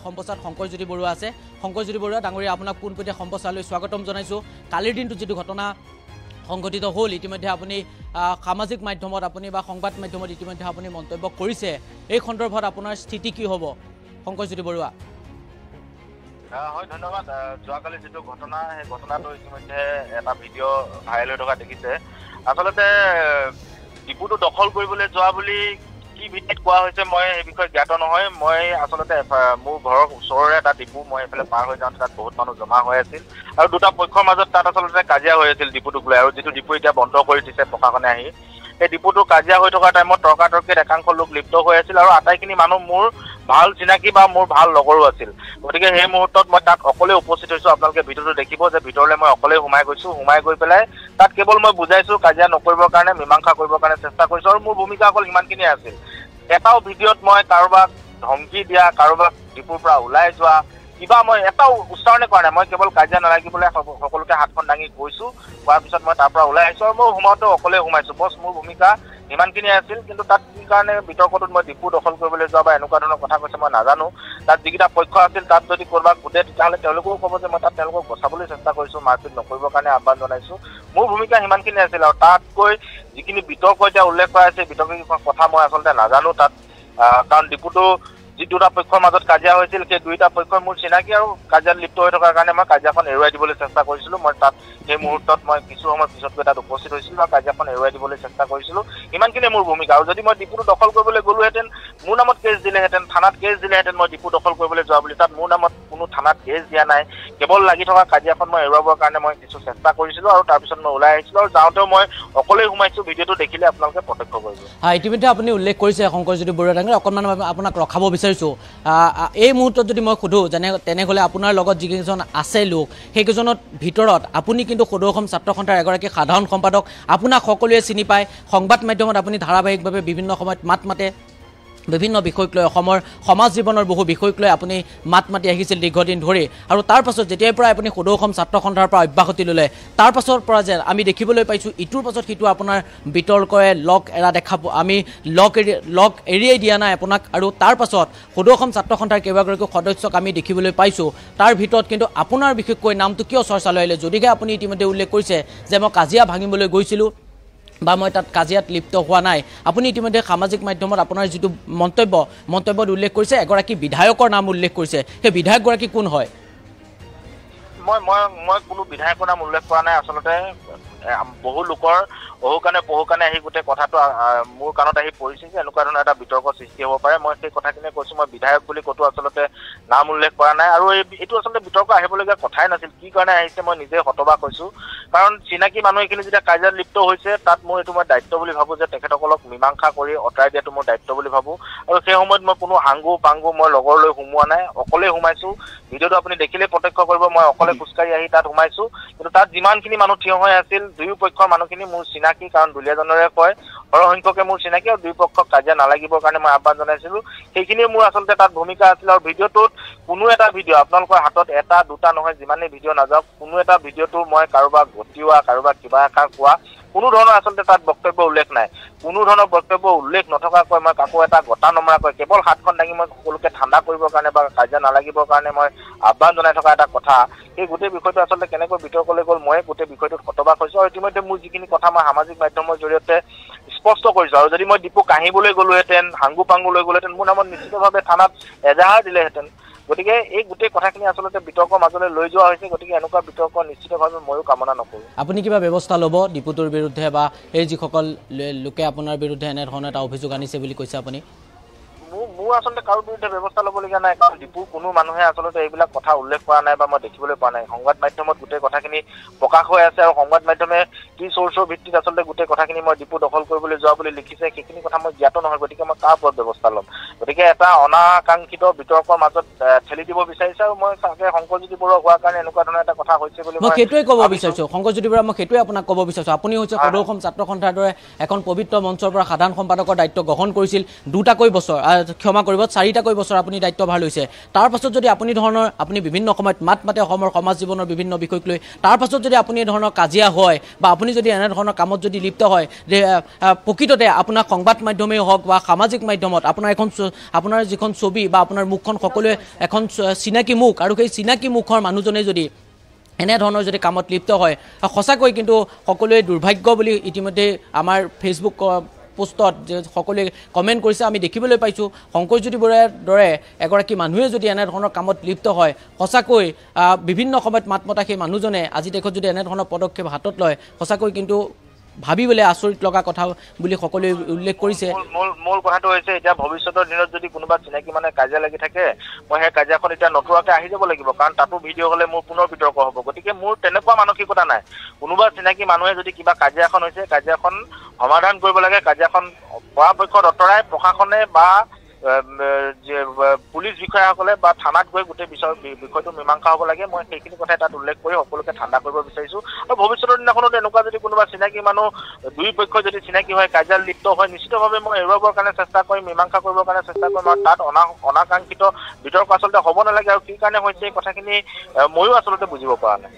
সম্প্ৰচাৰ শংকৰজ্যোতি বৰুৱা আছে শংকৰজ্যোতি বৰুৱা ডাঙৰীয়া আপোনাক পোনপটীয়া সম্প্ৰচাৰলৈ স্বাগতম জনাইছো কালিৰ দিনটো যেটো ঘটনা সংঘটিত হল ইতিমধ্যে আপুনি সামাজিক মাধ্যমত আপুনি বা সংবাদ মাধ্যমত ইতিমধ্যে আপুনি মন্তব্য কৰিছে এই সন্দৰ্ভত আপোনাৰ স্থিতি কি হ'ব শংকৰজ্যোতি বৰুৱা হয় ধন্যবাদ যোৱাকালি যেটো ঘটনা সেই ঘটনাটো ইতিমধ্যে এটা ভিডিঅ' ভাইৰেল হৈ থকা দেখিছে আসলতে ডিপুটো দখল কৰিবলৈ যোৱা বুলি কি ভিত্তিত কোৱা হৈছে মই এই বিষয়ে জ্ঞাত নহয় মই আসলতে মোৰ ঘৰৰ ওচৰৰে এটা ডিপু মই এফালে পাৰ হৈ যাওঁতে তাত বহুত মানুহ জমা হৈ আছিল আৰু দুটা পক্ষৰ মাজত তাত আসলতে কাজিয়া হৈ আছিল ডিপুটোক লৈ আৰু যেটো ডিপু এতিয়া বন্ধ কৰি দিছে প্ৰশাসনে আহি এই ডিপুটো কাজিয়া হৈ থকা টাইমত তৰ্কাতৰ্কিত একাংশ লোক লিপ্ত হৈ আছিল আৰু আটাইখিনি মানুহ মোৰ ভাল চিনাকি বা মোৰ ভাল লগৰো আছিল গতিকে সেই মুহূৰ্তত মই তাত অকলে উপস্থিত হৈছো আপোনালোকে ভিডিঅ'টো দেখিব যে ভিতৰলৈ মই অকলে সোমাই গৈছো সোমাই গৈ পেলাই তাত কেৱল মই বুজাইছো কাজিয়া নকৰিবৰ কাৰণে মীমাংসা কৰিবৰ কাৰণে চেষ্টা কৰিছো আৰু মোৰ ভূমিকা অকল ইমানখিনি আছিল এটাও ভিডিঅ'ত মই কাৰোবাক ধমকি দিয়া কাৰোবাক ডিপুৰ পৰা ওলাই যোৱা কিবা মই এটাও উচ্চাৰণে কৰা নাই মই কেৱল কাজিয়া নালাগিবলৈ সকলোকে হাতখন দাঙি গৈছো কোৱাৰ পিছত মই তাৰ পৰা ওলাই আহিছো আৰু মই সোমাওঁতে অকলে সোমাইছো বছ মোৰ ভূমিকা ইমানখিনি আছিল কিন্তু তাত কি কাৰণে বিতৰ্কটোত মই ডিপু দখল কৰিবলৈ যোৱা বা এনেকুৱা ধৰণৰ কথা কৈছে মই নাজানো তাত যিকেইটা পক্ষ আছিল তাত যদি কৰবাক গোটেই তেতিয়াহ'লে তেওঁলোকেও ক'ব যে মই তাত তেওঁলোকক বচাবলৈ চেষ্টা কৰিছো মাৰপিট নকৰিবৰ কাৰণে আহ্বান জনাইছো মোৰ ভূমিকা সিমানখিনি আছিল আৰু তাতকৈ যিখিনি বিতৰ্ক এতিয়া উল্লেখ কৰা হৈছে বিতৰ্কৰ কথা মই আচলতে নাজানো তাত কাৰণ ডিপুটো যি দুটা পক্ষৰ মাজত কাজিয়া হৈছিল সেই দুইটা পক্ষৰ মোৰ চিনাকি আৰু কাজিয়াত লিপ্ত হৈ থকাৰ কাৰণে মই কাজিয়াখন এৰুৱাই দিবলৈ চেষ্টা কৰিছিলো মই তাত সেই মুহূৰ্তত মই কিছু সময় পিছত গৈ তাত উপস্থিত হৈছিলো আৰু কাজিয়াখন এৰুৱাই দিবলৈ চেষ্টা কৰিছিলো ইমানখিনি মোৰ ভূমিকা আৰু যদি মই ডিপুটো দখল কৰিবলৈ গ'লোহেঁতেন মোৰ নামত কেছ দিলেহেঁতেন থানাত কেছ দিলেহেঁতেন মই ডিপু দখল কৰিবলৈ যোৱা বুলি তাত মোৰ নামত কোনো থানাত কেছ দিয়া নাই কেৱল লাগি থকা কাজিয়াখন মই এৰুৱাবৰ কাৰণে মই কিছু চেষ্টা কৰিছিলো আৰু তাৰপিছত মই ওলাই আহিছিলো আৰু যাওঁতেও মই অকলে সোমাইছো ভিডিঅ'টো দেখিলে আপোনালোকে প্ৰত্যক্ষ কৰিব ইতিমধ্যে আপুনি উল্লেখ কৰিছে শংকৰজ্যোতি বৰুৱা ডাঙৰীয়া অকণমান আপোনাক ৰখাব বিচাৰিছো এই মুহূৰ্তত যদি মই সোধো তেনেহ'লে আপোনাৰ লগত যিকেইজন আছে লোক সেইকেইজনৰ ভিতৰত আপুনি কিন্তু সদৌ অসম ছাত্ৰ সন্থাৰ এগৰাকী সাধাৰণ সম্পাদক আপোনাক সকলোৱে চিনি পায় সংবাদ মাধ্যমত আপুনি ধাৰাবাহিকভাৱে বিভিন্ন সময়ত মাত মাতে বিভিন্ন বিষয়ক লৈ অসমৰ সমাজ জীৱনৰ বহু বিষয়ক লৈ আপুনি মাত মাতি আহিছিল দীৰ্ঘদিন ধৰি আৰু তাৰ পাছত যেতিয়াৰ পৰা আপুনি সদৌ অসম ছাত্ৰ সন্থাৰ পৰা অব্যাহতি ল'লে তাৰ পাছৰ পৰা যে আমি দেখিবলৈ পাইছোঁ ইটোৰ পাছত সিটো আপোনাৰ বিতৰ্কৰে লগ এৰা দেখা আমি লগ এৰিয়াই দিয়া নাই আপোনাক আৰু তাৰ পাছত সদৌ অসম ছাত্ৰ সন্থাৰ কেইবাগৰাকী সদস্যক আমি দেখিবলৈ পাইছোঁ তাৰ ভিতৰত কিন্তু আপোনাৰ বিশেষকৈ নামটো কিয় চৰ্চালৈ আহিলে যদিহে আপুনি ইতিমধ্যে উল্লেখ কৰিছে যে মই কাজিয়া ভাঙিবলৈ গৈছিলোঁ বা মই তাত কাজিয়াত লিপ্ত হোৱা নাই আপুনি ইতিমধ্যে সামাজিক মাধ্যমত আপোনাৰ যিটো মন্তব্যত উল্লেখ কৰিছে এগৰাকী বিধায়কৰ নাম উল্লেখ কৰিছে সেই বিধায়কগৰাকী কোন হয় মই কোনো বিধায়কৰ নাম উল্লেখ কৰা নাই আচলতে বহু লোকৰ বহুকানে আহি গোটেই কথাটো মোৰ কাণত আহি পৰিছে যে এনেকুৱা ধৰণৰ এটা বিতৰ্ক সৃষ্টি হ'ব পাৰে মই সেই কথাখিনি কৈছো মই বিধায়ক বুলি ক'তো আচলতে নাম উল্লেখ কৰা নাই আৰু এইটো আচলতে বিতৰ্ক আহিবলগীয়া কথাই নাছিল কি কাৰণে আহিছে মই নিজে হতবাক হৈছো কাৰণ চিনাকি মানুহ এইখিনি যেতিয়া কাজিয়াত লিপ্ত হৈছে তাত মই এইটো মই দায়িত্ব বুলি ভাবো যে তেখেতসকলক মীমাংসা কৰি অঁতৰাই দিয়াটো মোৰ দায়িত্ব বুলি ভাবো আৰু সেই সময়ত মই কোনো হাংগু পাংগু মই লগৰ লৈ সোমোৱা নাই অকলে সোমাইছো ভিডিঅ'টো আপুনি দেখিলে প্ৰত্যক্ষ কৰিব মই অকলে খোজকাঢ়ি আহি তাত সোমাইছো কিন্তু তাত যিমানখিনি মানুহ থিয় হৈ আছিল দুয়ো পক্ষৰ মানুহখিনি মোৰ চিনাকি কাৰণ দুলীয়াজনৰে কয় সৰহসংখ্যকে মোৰ চিনাকি আৰু দুই পক্ষক কাজিয়া নালাগিবৰ কাৰণে মই আহ্বান জনাইছিলো সেইখিনিয়ে মোৰ আচলতে তাত ভূমিকা আছিল আৰু ভিডিঅ'টোত কোনো এটা ভিডিঅ' আপোনালোকৰ হাতত এটা দুটা নহয় যিমানেই ভিডিঅ' নাযাওক কোনো এটা ভিডিঅ'টো মই কাৰোবাক গতিওৱা কাৰোবাক কিবা এষাৰ কোৱা কোনো ধৰণৰ আচলতে তাত বক্তব্য উল্লেখ নাই কোনো ধৰণৰ বক্তব্য উল্লেখ নথকাকৈ মই কাকো এটা গতা নমৰাকৈ কেৱল হাতখন দাঙি মই সকলোকে ঠাণ্ডা কৰিবৰ কাৰণে বা কাজিয়া নালাগিবৰ কাৰণে মই আহ্বান জনাই থকা এটা কথা এই গোটেই বিষয়টো আচলতে কেনেকৈ বিতৰ্কলৈ গ'ল মই গোটেই বিষয়টোত হতবাক হৈছো আৰু ইতিমধ্যে মোৰ যিখিনি কথা মই সামাজিক মাধ্যমৰ জৰিয়তে স্পষ্ট কৰিছো আৰু যদি মই ডিপু কাহিবলৈ গ'লোহেঁতেন হাংগু পাংগু লৈ গ'লোহেঁতেন মোৰ নামত নিশ্চিতভাৱে থানাত এজাহাৰ দিলেহেঁতেন গতিকে এই গোটেই কথাখিনি আচলতে বিতৰ্কৰ মাজলৈ লৈ যোৱা হৈছে গতিকে এনেকুৱা বিতৰ্ক নিশ্চিতভাৱে ময়ো কামনা নকৰোঁ আপুনি কিবা ব্যৱস্থা ল'ব ডিপুটোৰ বিৰুদ্ধে বা এই যিসকল লোকে আপোনাৰ বিৰুদ্ধে এনেধৰণৰ এটা অভিযোগ আনিছে বুলি কৈছে আপুনি মোৰ আচলতে কাৰো বিৰুদ্ধে ব্যৱস্থা ল'বলগীয়া নাই কাৰণ ডিপুৰ কোনো মানুহে আচলতে এইবিলাক কথা উল্লেখ কৰা নাই বা মই দেখিবলৈ পোৱা নাই সংবাদ মাধ্যমত গোটেই কথাখিনি প্ৰকাশ হৈ আছে আৰু সংবাদ মাধ্যমে কি চ'ৰ্চৰ ভিত্তিত আচলতে গোটেই কথাখিনি মই ডিপু দখল কৰিবলৈ যোৱা বুলি লিখিছে সেইখিনি কথা মই জ্ঞাত নহয় গতিকে মই তাৰ ওপৰত ব্যৱস্থা ল'ম গতিকে এটা অনাকাংক্ষিত বিতৰ্কৰ মাজত ঠেলি দিব বিচাৰিছে আৰু মই চাগে শংকৰজ্যোতি বৰুৱা হোৱাৰ কাৰণে এনেকুৱা ধৰণৰ এটা কথা হৈছে বুলি মই সেইটোৱে ক'ব বিচাৰিছোঁ শংকৰজ্যোতি বৰুৱা মই সেইটোৱে আপোনাক ক'ব বিচাৰিছোঁ আপুনি হৈছে সদৌ অসম ছাত্ৰ সন্থাৰ দৰে এখন পবিত্ৰ মঞ্চৰ পৰা সাধাৰণ সম্পাদকৰ দায়িত্ব গ্ৰহণ কৰিছিল দুটাকৈ বছৰ ক্ষমা কৰিব 4টাকৈ বছৰ আপুনি দায়িত্বভাৰ লৈছে তাৰ পাছত যদি আপুনি ধৰণৰ আপুনি বিভিন্ন সময়ত মাত মাতে অসমৰ সমাজ জীৱনৰ বিভিন্ন বিষয়ক লৈ তাৰ পাছত যদি আপুনি ধৰণৰ কাজিয়া হয় বা আপুনি যদি এনে ধৰণৰ কামত যদি লিপ্ত হয় যে প্ৰকৃততে আপোনাৰ সংবাদ মাধ্যমেই হওক বা সামাজিক মাধ্যমত আপোনাৰ যিখন ছবি বা আপোনাৰ মুখখন সকলোৱে এখন চিনাকি মুখ আৰু সেই চিনাকি মুখৰ মানুহজনে যদি এনে ধৰণৰ যদি কামত লিপ্ত হয় সঁচাকৈ কিন্তু সকলোৱে দুৰ্ভাগ্য বুলি ইতিমধ্যে আমাৰ ফেচবুক পোষ্টত যে সকলোৱে কমেণ্ট কৰিছে আমি দেখিবলৈ পাইছোঁ শংকৰজ্যোতি বৰুৱাৰ দৰে এগৰাকী মানুহে যদি এনে ধৰণৰ কামত লিপ্ত হয় সঁচাকৈ বিভিন্ন সময়ত মাত মতা সেই মানুহজনে আজি দেশত যদি এনে ধৰণৰ পদক্ষেপ হাতত লয় সঁচাকৈ কিন্তু ভাবিবলৈ আচৰিত লগা কথা বুলি সকলোৱে উল্লেখ কৰিছে মূল কথাটো হৈছে এতিয়া ভৱিষ্যতৰ দিনত যদি কোনোবা চিনাকি মানে কাজিয়া লাগি থাকে মই সেই কাজিয়াখন এতিয়া নতুনকৈ আহি যাব লাগিব কাৰণ তাতো ভিডিঅ' হ'লে মোৰ পুনৰ বিতৰ্ক হ'ব গতিকে মোৰ তেনেকুৱা মানসিকতা নাই কোনোবা চিনাকি মানুহে যদি কিবা কাজিয়া এখন হৈছে কাজিয়াখন সমাধান কৰিব লাগে কাজিয়াখন পৰাপক্ষত অঁতৰাই প্ৰশাসনে বা পুলিচ বিষয়াসকলে বা থানাত গৈ গোটেই বিষয়টো মীমাংসা হ'ব লাগে মই সেইখিনি কথাই তাত উল্লেখ কৰি সকলোকে ঠাণ্ডা কৰিব বিচাৰিছোঁ আৰু ভৱিষ্যতৰ দিনাখনত এনেকুৱা যদি কোনোবা চিনাকি মানুহ দুই পক্ষ যদি চিনাকি হয় কাজিয়াত লিপ্ত হয় নিশ্চিতভাৱে মই এৰুৱাবৰ কাৰণে চেষ্টা কৰিম মীমাংসা কৰিবৰ কাৰণে চেষ্টা কৰিম আৰু তাত অনাকাংক্ষিত বিতৰ্ক আচলতে হ'ব নালাগে আৰু কি কাৰণে হৈছে এই কথাখিনি ময়ো আচলতে বুজিব পৰা নাই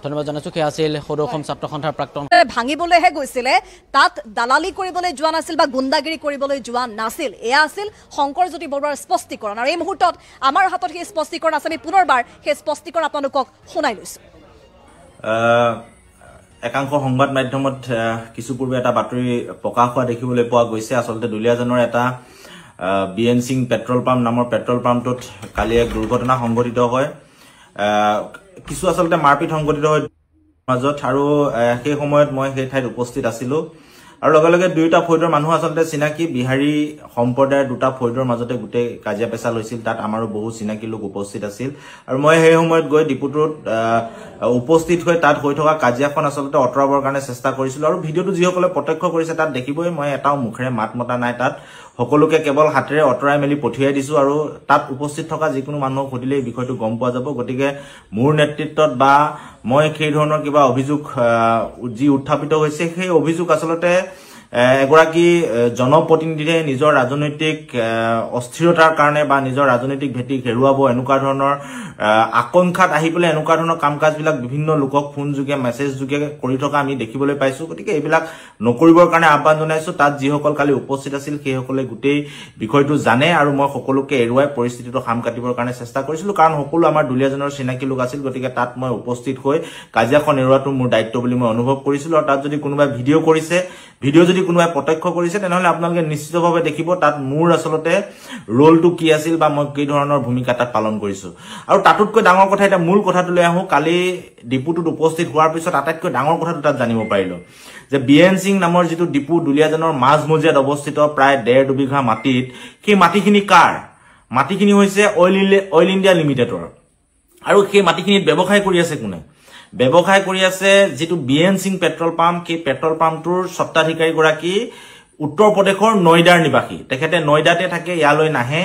ধন্যবাদ জানাইছো কি আছিল সদৌ অসম ছাত্ৰ সন্থাৰ প্ৰাক্তন ভাঙিবলৈহে গৈছিলে তাত দালালি কৰিবলৈ যোৱা নাছিল বা গুণ্ডাগিৰি কৰিবলৈ যোৱা নাছিল এয়া আছিল শংকৰজ্যোতি বৰুৱাৰ স্পষ্টীকৰণ আৰু এই মুহূৰ্তত আমাৰ হাতত সেই স্পষ্টীকৰণ আছে আমি পুনৰবাৰ সেই স্পষ্টীকৰণ আপোনালোকক শুনাই লৈছো একাংশ সংবাদ মাধ্যমত কিছু পূৰ্বে এটা বাতৰি প্ৰকাশ হোৱা দেখিবলৈ পোৱা গৈছে আচলতে দুলীয়াজানৰ এটা বিএন সিং পেট্ৰল পাম্প নামৰ পেট্ৰল পাম্পটোত কালি এক দুৰ্ঘটনা সংঘটিত হয় কিছু আচলতে মাৰপিট সংঘটিত হয় মাজত আৰু সেই সময়ত মই সেই ঠাইত উপস্থিত আছিলো আৰু লগে লগে দুইটা ফৈদৰ মানুহ আচলতে চিনাকি বিহাৰী সম্প্ৰদায়ৰ দুটা ফৈদৰ মাজতে গোটেই কাজিয়া পেচাল হৈছিল তাত আমাৰো বহু চিনাকি লোক উপস্থিত আছিল আৰু মই সেই সময়ত গৈ ডিপুটোত উপস্থিত হৈ তাত হৈ থকা কাজিয়াখন আচলতে অঁতৰাবৰ কাৰণে চেষ্টা কৰিছিলো আৰু ভিডিঅ'টো যিসকলে প্ৰত্যক্ষ কৰিছে তাত দেখিবই মই এটাও মুখেৰে মাত মতা নাই তাত সকলোকে কেৱল হাতেৰে অঁতৰাই মেলি পঠিয়াই দিছো আৰু তাত উপস্থিত থকা যিকোনো মানুহক সুধিলে এই বিষয়টো গম পোৱা যাব গতিকে মোৰ নেতৃত্বত বা মই সেই ধৰণৰ কিবা অভিযোগ যি উত্থাপিত হৈছে সেই অভিযোগ আচলতে এগৰাকী জনপ্ৰতিনিধিয়ে নিজৰ ৰাজনৈতিক অস্থিৰতাৰ কাৰণে বা নিজৰ ৰাজনৈতিক ভেটি হেৰুৱাব এনেকুৱা ধৰণৰ আকাংক্ষাত আহি পেলাই এনেকুৱা ধৰণৰ কাম কাজবিলাক বিভিন্ন লোকক ফোন যোগে মেছেজ যোগে কৰি থকা আমি দেখিবলৈ পাইছো গতিকে এইবিলাক নকৰিবৰ কাৰণে আহ্বান জনাইছো তাত যিসকল কালি উপস্থিত আছিল সেইসকলে গোটেই বিষয়টো জানে আৰু মই সকলোকে এৰুৱাই পৰিস্থিতিটো সাম কাটিবৰ কাৰণে চেষ্টা কৰিছিলো কাৰণ সকলো আমাৰ দুলীয়াজনৰ চিনাকি লোক আছিল গতিকে তাত মই উপস্থিত হৈ কাজিয়াখন এৰুৱাটো মোৰ দায়িত্ব বুলি মই অনুভৱ কৰিছিলো আৰু তাত যদি কোনোবাই ভিডিঅ' কৰিছে ভিডিঅ' যদি কোনোবাই প্ৰত্যক্ষ কৰিছে তেনেহলে আপোনালোকে নিশ্চিতভাৱে দেখিব তাত মোৰ আচলতে ৰোলটো কি আছিল বা মই কি ধৰণৰ ভূমিকা তাত পালন কৰিছো আৰু তাতকৈ ডাঙৰ কথা এটা মূল কথাটো লৈ আহো কালি ডিপুটোত উপস্থিত হোৱাৰ পিছত আটাইতকৈ ডাঙৰ কথাটো তাত জানিব পাৰিলো যে বিএন সিং নামৰ যিটো ডিপু দুলীয়াজানৰ মাজমজিয়াত অৱস্থিত প্ৰায় 1.5 বিঘা মাটিত সেই মাটিখিনি কাৰ মাটিখিনি হৈছে অইল ইণ্ডিয়া লিমিটেডৰ আৰু সেই মাটিখিনিত ব্যৱসায় কৰি আছে কোনে ব্যৱসায় কৰি আছে যেটো বিএন সিং পেট্ৰল পাম্প কি পেট্ৰল পাম্পটোৰ স্বত্বাধিকাৰী গৰাকী উত্তৰ প্ৰদেশৰ নয়ডাৰ নিবাসী তেখেতে নয়ডাতে থাকে ইয়ালৈ নাহে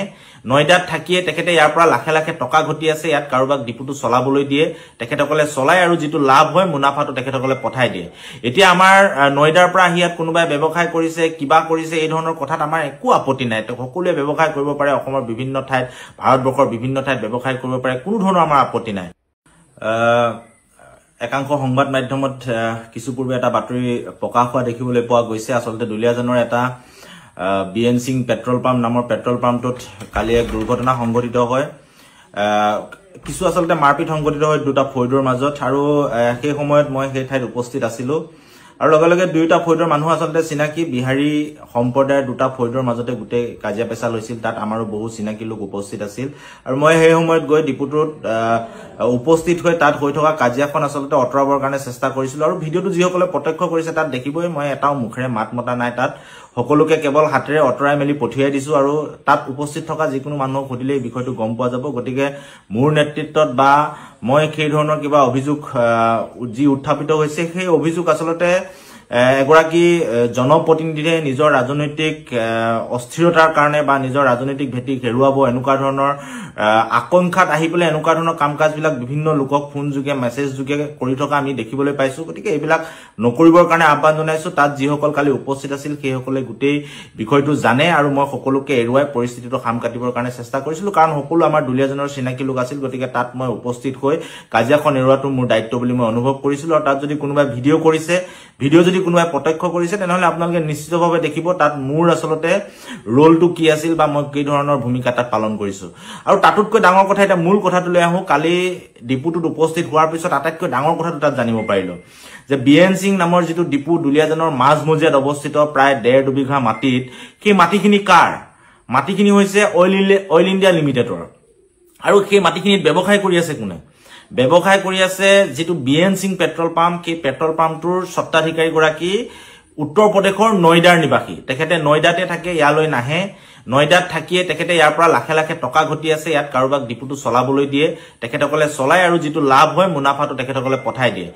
নয়ডাত থাকিয়ে তেখেতে ইয়াৰ পৰা লাখে লাখে টকা ঘটি আছে ইয়াত কাৰোবাক ডিপুটো চলাবলৈ দিয়ে তেখেতসকলে চলাই আৰু যেটো লাভ হয় মুনাফাটো তেখেতসকলে পঠাই দিয়ে এতিয়া আমাৰ নয়ডাৰ পৰা ইয়াত কোনোবাই ব্যৱসায় কৰিছে কিবা কৰিছে এই ধৰণৰ কথাত আমাৰ একো আপত্তি নাই তো সকলোৱে ব্যৱসায় কৰিব পাৰে অসমৰ বিভিন্ন ঠাইত ভাৰতবৰ্ষৰ বিভিন্ন ঠাইত ব্যৱসায় কৰিব পাৰে কোনো ধৰণৰ আমাৰ আপত্তি নাই একাংশ সংবাদ মাধ্যমত কিছু পূৰ্বে এটা বাতৰি প্ৰকাশ হোৱা দেখিবলৈ পোৱা গৈছে আচলতে দুলীয়াজানৰ এটা বিএন সিং পেট্ৰল পাম্প নামৰ পেট্ৰল পাম্পটোত কালি এক দুৰ্ঘটনা সংঘটিত হয় কিছু আচলতে মাৰপিট সংঘটিত হয় দুটা ফৈদৰ মাজত আৰু সেই সময়ত মই সেই ঠাইত উপস্থিত আছিলো আৰু লগে লগে দুইটা ফৈদৰ মানুহ আচলতে চিনাকি বিহাৰী সম্প্ৰদায়ৰ দুটা ফৈদৰ মাজতে গোটেই কাজিয়া পেচাল হৈছিল তাত আমাৰো বহু চিনাকি লোক উপস্থিত আছিল আৰু মই সেই সময়ত গৈ ডিপুটোত উপস্থিত হৈ তাত হৈ থকা কাজিয়াখন আচলতে অঁতৰাবৰ কাৰণে চেষ্টা কৰিছিলো আৰু ভিডিঅ'টো যিসকলে প্ৰত্যক্ষ কৰিছে তাত দেখিবই মই এটাও মুখেৰে মাত মতা নাই তাত সকলোকে কেৱল হাতেৰে অঁতৰাই মেলি পঠিয়াই দিছো আৰু তাত উপস্থিত থকা যিকোনো মানুহক সুধিলে এই বিষয়টো গম পোৱা যাব গতিকে মোৰ নেতৃত্বত বা মই সেই ধৰণৰ কিবা অভিযোগ যি উত্থাপিত হৈছে সেই অভিযোগ আচলতে এগৰাকী জনপ্ৰতিনিধিয়ে নিজৰ ৰাজনৈতিক অস্থিৰতাৰ কাৰণে বা নিজৰ ৰাজনৈতিক ভেটি হেৰুৱাব এনেকুৱা ধৰণৰ আকাংক্ষাত আহি পেলাই এনেকুৱা ধৰণৰ কাম কাজবিলাক বিভিন্ন লোকক ফোন যোগে মেছেজ যোগে কৰি থকা আমি দেখিবলৈ পাইছো গতিকে এইবিলাক নকৰিবৰ কাৰণে আহ্বান জনাইছো তাত যিসকল কালি উপস্থিত আছিল সেইসকলে গোটেই বিষয়টো জানে আৰু মই সকলোকে এৰুৱাই পৰিস্থিতিটো খাম কাটিবৰ কাৰণে চেষ্টা কৰিছিলো কাৰণ সকলো আমাৰ দুলীয়াজনৰ চিনাকি লোক আছিল গতিকে তাত মই উপস্থিত হৈ কাজিয়াখন এৰুৱাটো মোৰ দায়িত্ব বুলি মই অনুভৱ কৰিছিলো আৰু তাত যদি কোনোবাই ভিডিঅ' কৰিছে ভিডিঅ' যদি কোনোবাই প্ৰত্যক্ষ কৰিছে তেনেহলে আপোনালোকে নিশ্চিতভাৱে দেখিব তাত মোৰ আসলতে ৰোলটো কি আছিল বা মই কি ধৰণৰ ভূমিকা তাত পালন কৰিছো আৰু তাতকৈ ডাঙৰ কথা এটা মূল কথাটো লৈ আহো কালি ডিপুটোত উপস্থিত হোৱাৰ পিছত আটাইতকৈ ডাঙৰ কথাটো তাত জানিব পাৰিলো যে বিএন সিং নামৰ যেটো ডিপু দুলীয়াজনৰ মাজমজিয়াত অৱস্থিত প্ৰায় 1.5-2 বিঘা মাটিত সেই মাটিখিনি কাৰ মাটিখিনি হৈছে অইল ইণ্ডিয়া লিমিটেডৰ আৰু সেই মাটিখিনিত ব্যৱসায় কৰি আছে কোনে ব্যৱসায় কৰি আছে যেটো বিএন সিং পেট্ৰল পাম্প সেই পেট্ৰল পাম্পটোৰ স্বত্বাধিকাৰী গৰাকী উত্তৰ প্ৰদেশৰ নয়ডাৰ নিবাসী তেখেতে নয়ডাতে থাকে ইয়ালৈ নাহে নয়ডাত থাকিয়ে তেখেতে ইয়াৰ পৰা লাখে লাখে টকা ঘটি আছে ইয়াত কাৰোবাক ডিপুটো চলাবলৈ দিয়ে তেখেতসকলে চলাই আৰু যেটো লাভ হয় মুনাফাটো তেখেতসকলে পঠাই দিয়ে